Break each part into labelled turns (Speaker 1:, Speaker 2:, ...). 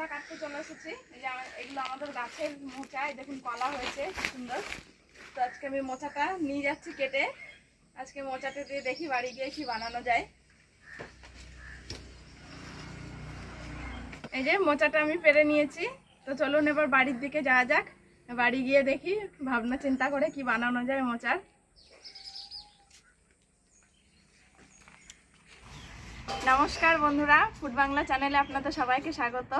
Speaker 1: মোচা কাটতে চলে এসেছি। এই যে এগুলো আমাদের গাছের মোচা, দেখুন কলা হয়েছে সুন্দর। তো আজকে আমি মোচাটা নিয়ে যাচ্ছি কেটে। আজকে মোচাটা দিয়ে দেখি বাড়ি গিয়ে কি বানানো যায়। এই যে মোচাটা আমি পেরে নিয়েছি। তো চলুন এবার বাড়ির দিকে যাওয়া যাক। বাড়ি গিয়ে দেখি ভাবনা চিন্তা করে কি বানানো যায় মোচার। নমস্কার বন্ধুরা, ফুড বাংলা চ্যানেলে আপনাদের সবাইকে স্বাগত।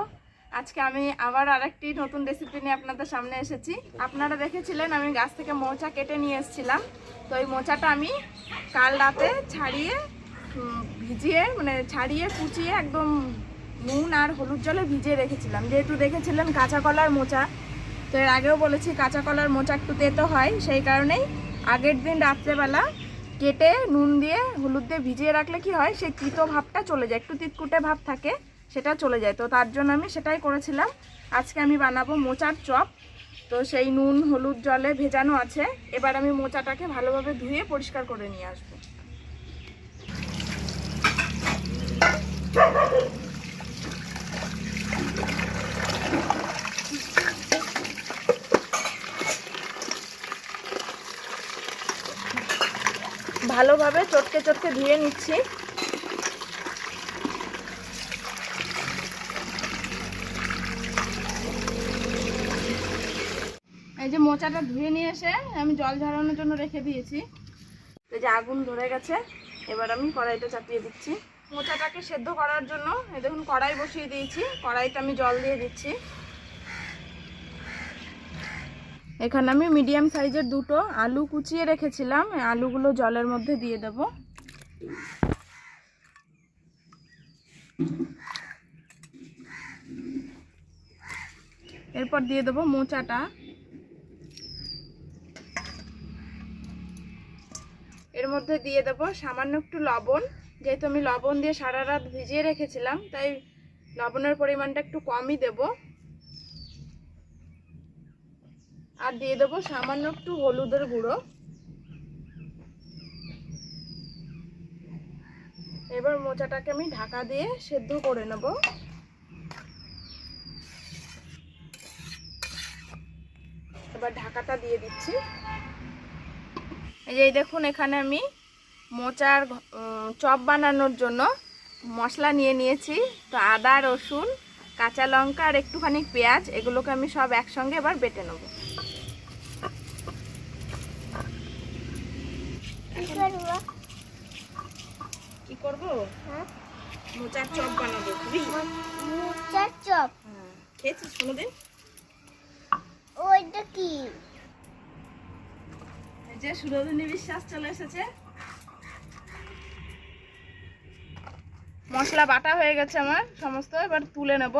Speaker 1: আজকে আমি আবার আরেকটি নতুন রেসিপি নিয়ে আপনাদের সামনে এসেছি। আপনারা দেখেছিলেন আমি গাছ থেকে মোচা কেটে নিয়ে এসেছিলাম। তো এই মোচাটা আমি কাল রাতে ছাড়িয়ে কুচিয়ে একদম নুন আর হলুদ জলে ভিজিয়ে রেখেছিলাম। যেহেতু দেখেছিলেন কাঁচা কলার মোচা, তো এর আগেও বলেছি কাঁচা কলার মোচা একটু তেতো হয়, সেই কারণেই আগের দিন রাত্রেবেলা কেটে নুন দিয়ে হলুদ দিয়ে ভিজিয়ে রাখলে কি হয়, সেই তিতো ভাবটা চলে যায়, একটু তিতকুটে ভাব থাকে সেটা চলে যায়। তো তার জন্য আমি সেটাই করেছিলাম। আজকে আমি বানাবো মোচার চপ। তো সেই নুন হলুদ জলে ভেজানো আছে। এবার আমি মোচাটাকে ভালোভাবে ধুয়ে পরিষ্কার করে নিয়ে আসবো। ভালোভাবে চটকে চটকে ধুয়ে নিচ্ছি। এই যে মোচাটা ধুয়ে নিয়ে এসে আমি জল ঝরানোর জন্য রেখে দিয়েছি। এই যে আগুন ধরে গেছে, এবার আমি কড়াইটা চাপিয়ে দিচ্ছি। মোচাটাকে সেদ্ধ করার জন্য এই দেখুন কড়াই বসিয়ে দিয়েছি। কড়াইতে আমি জল দিয়ে দিচ্ছি। এখানে আমি মিডিয়াম সাইজের দুটো আলু কুচিয়ে রেখেছিলাম, এই আলুগুলো জলের মধ্যে দিয়ে দেব। এরপর দিয়ে দেবো মোচাটা। এর মধ্যে দিয়ে দেবো সামান্য একটু লবণ। যেহেতু আমি লবণ দিয়ে সারা রাত ভিজিয়ে রেখেছিলাম, তাই লবণের পরিমাণটা একটু কমই দেব। আর দিয়ে দেবো সামান্য একটু হলুদের গুঁড়ো। এবার মোচাটাকে আমি ঢাকা দিয়ে সেদ্ধ করে নেব। এবার ঢাকাটা দিয়ে দিচ্ছি। এই যে দেখুন এখানে আমি মোচার চপ বানানোর জন্য মশলা নিয়ে নিয়েছি। তো আদা রসুন কাঁচা লঙ্কা আর একটুখানি পেঁয়াজ, এগুলোকে আমি সব একসঙ্গে এবার বেটে নেব। কি করবো? মোচার চপ বানাবো।
Speaker 2: মোচার চপ
Speaker 1: খেয়েছিস কোনোদিন?
Speaker 2: ওইটা কি?
Speaker 1: এই যে সুরধনী বিশ্বাস চলে এসেছে। মশলা বাটা হয়ে গেছে আমার সমস্ত, এবার তুলে নেব।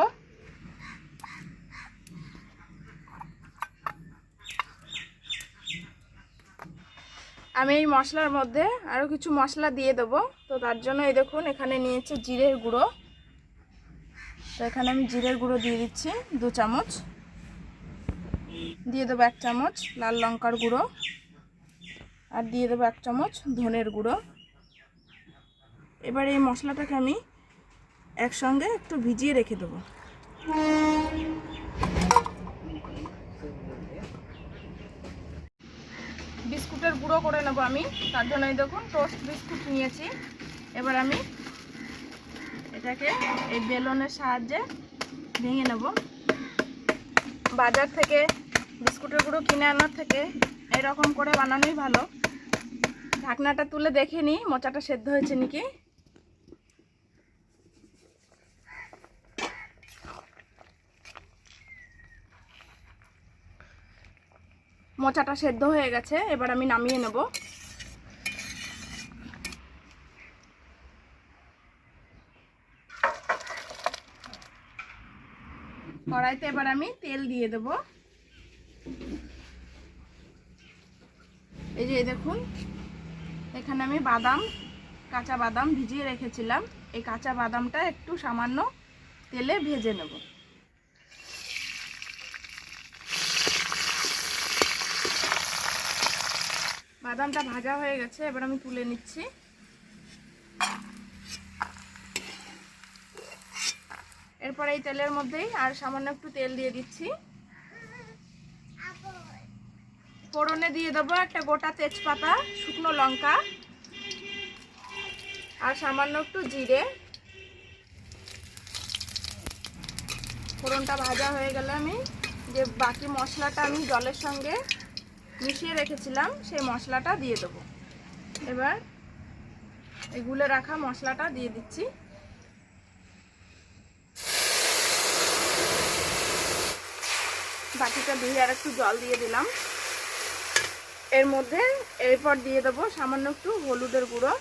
Speaker 1: আমি এই মশলার মধ্যে আরও কিছু মশলা দিয়ে দেবো। তো তার জন্য এই দেখুন এখানে নিয়েছি জিরের গুঁড়ো। তো এখানে আমি জিরের গুঁড়ো দিয়ে দিচ্ছি 2 চামচ। দিয়ে দেবো 1 চামচ লাল লঙ্কার গুঁড়ো। আর দিয়ে দেবো 1 চামচ ধনের গুঁড়ো। এবার এই মশলাটাকে আমি একসঙ্গে একটু ভিজিয়ে রেখে দেবো। বিস্কুটের গুঁড়ো করে নেবো আমি, তার জন্য এই দেখুন টোস্ট বিস্কুট নিয়েছি। এবার আমি এটাকে এই বেলনের সাহায্যে ভেঙে নেব। বাজার থেকে বিস্কুটের গুঁড়ো কিনে আনার থেকে এরকম করে বানানোই ভালো। ঢাকনাটা তুলে দেখে নিই মোচাটা সেদ্ধ হয়েছে নাকি। মোচাটা সেদ্ধ হয়ে গেছে, এবার আমি নামিয়ে নেব। কড়াইতে এবার আমি তেল দিয়ে দেব। এই যে দেখুন এখানে আমি কাঁচা বাদাম ভিজিয়ে রেখেছিলাম। এই কাঁচা বাদামটা একটু সামান্য তেলে ভেজে নেব। বাদামটা ভাজা হয়ে গেছে, এবার আমি তুলে নিচ্ছি। এর এরপর এই তেলের মধ্যেই আর সামান্য একটু তেল দিয়ে দিচ্ছি। ফোড়নে দিয়ে দেবো একটা গোটা তেজপাতা, শুকনো লঙ্কা আর সামান্য একটু জিরে। ফোড়নটা ভাজা হয়ে গেলে আমি যে বাকি মশলাটা আমি জলের সঙ্গে মিশিয়ে রেখেছিলাম সেই মশলাটা দিয়ে দেবো। এবার এই গুলে রাখা মশলাটা দিয়ে দিচ্ছি। বাটিটা ধুয়ে আর একটু জল দিয়ে দিলাম। এর মধ্যে এরপর দিয়ে দেবো সামান্য একটু হলুদের গুঁড়ো,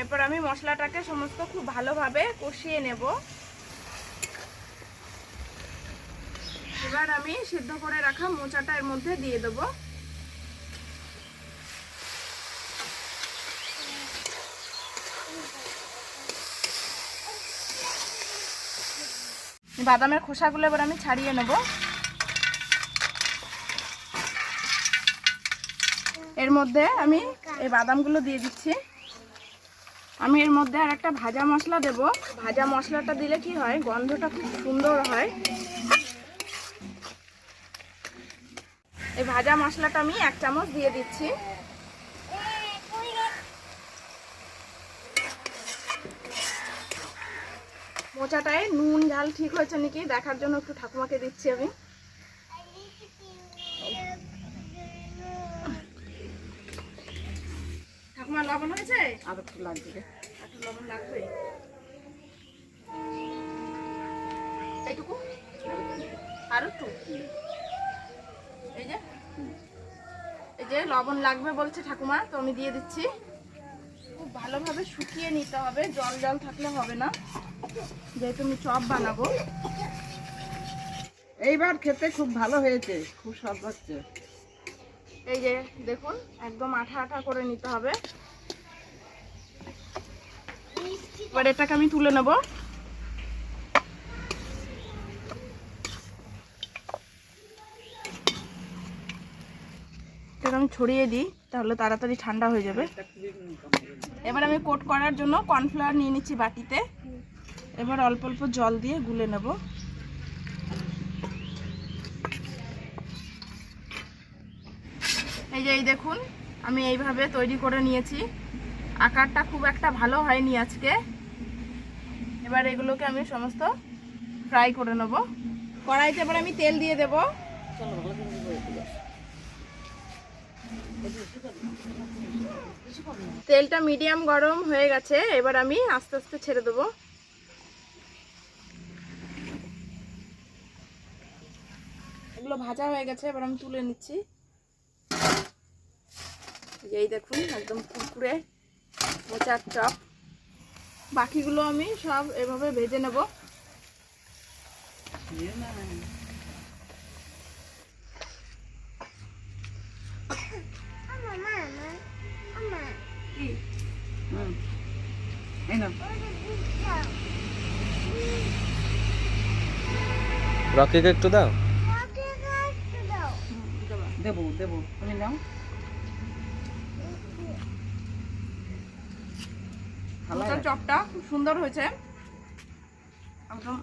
Speaker 1: এরপর আমি মশলাটাকে সমস্ত খুব ভালোভাবে কষিয়ে নেব। এবার আমি সিদ্ধ করে রাখা মোচাটা এর মধ্যে দিয়ে দেব। বাদামের খোসাগুলো এবার আমি ছাড়িয়ে নেব। এর মধ্যে আমি এই বাদামগুলো দিয়ে দিচ্ছি। আমি এর মধ্যে আর একটা ভাজা মশলা দেব। ভাজা মশলাটা দিলে কি হয়, গন্ধটা খুব সুন্দর হয়। এই ভাজা মশলাটা আমি 1 চামচ দিয়ে দিচ্ছি। মোচাটায় নুন ঝাল ঠিক হয়েছে নাকি দেখার জন্য একটু ঠাকুমাকে দিচ্ছি আমি। ঠাকুমা লবণ হয়েছে? আর একটু লাগবে, একটু লবণ লাগবে, এইটুকু আর একটু। এই যে লবণ লাগবে বলছে ঠাকুমা, তো আমি দিয়ে দিচ্ছি। খুব ভালোভাবে শুকিয়ে নিতে হবে, জল জল থাকলে হবে না, যেহেতু আমি চপ বানাবো।
Speaker 3: এইবার খেতে খুব ভালো হয়েছে, খুব স্বাদ হচ্ছে।
Speaker 1: এই যে দেখুন একদম আঠা আঠা করে নিতে হবে। এবার এটাকে আমি তুলে নেব। এটাকে আমি ছড়িয়ে দিই, তাহলে তাড়াতাড়ি ঠান্ডা হয়ে যাবে। এবার আমি কোট করার জন্য কর্নফ্লাওয়ার নিয়ে নিচ্ছি বাটিতে। এবার অল্প অল্প জল দিয়ে গুলে নেব। এই যে এই দেখুন আমি এইভাবে তৈরি করে নিয়েছি। আকারটা খুব একটা ভালো হয়নি আজকে। এবার এগুলোকে আমি সমস্ত ফ্রাই করে নেব। কড়াইতে এবার আমি তেল দিয়ে দেব। তেলটা মিডিয়াম গরম হয়ে গেছে, এবার আমি আস্তে আস্তে ছেড়ে দেব। এগুলো ভাজা হয়ে গেছে, এবার আমি তুলে নিচ্ছি। এই দেখুন একদম কুরকুরে মোচার চপ। বাকিগুলো আমি সব এভাবে ভেজে নেব।
Speaker 4: রকিকে একটু দাও।
Speaker 3: দেবো দেবো, তুমি নাও।
Speaker 1: মোচার চপটা খুব সুন্দর হয়েছে, একদম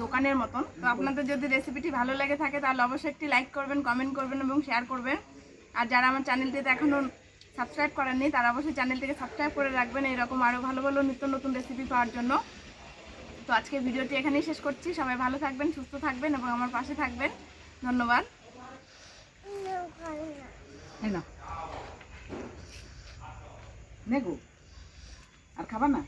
Speaker 1: দোকানের মতন। তো আপনাদের যদি রেসিপিটি ভালো লেগে থাকে তাহলে অবশ্যই একটি লাইক করবেন, কমেন্ট করবেন এবং শেয়ার করবেন। আর যারা আমার চ্যানেলটিতে এখনও সাবস্ক্রাইব করেননি তারা অবশ্যই চ্যানেলটিকে সাবস্ক্রাইব করে রাখবেন এরকম আরও ভালো ভালো নিত্য নতুন রেসিপি পাওয়ার জন্য। তো আজকে ভিডিওটি এখানেই শেষ করছি। সবাই ভালো থাকবেন, সুস্থ থাকবেন এবং আমার পাশে থাকবেন। ধন্যবাদ।
Speaker 3: নেগো আর খাবা না?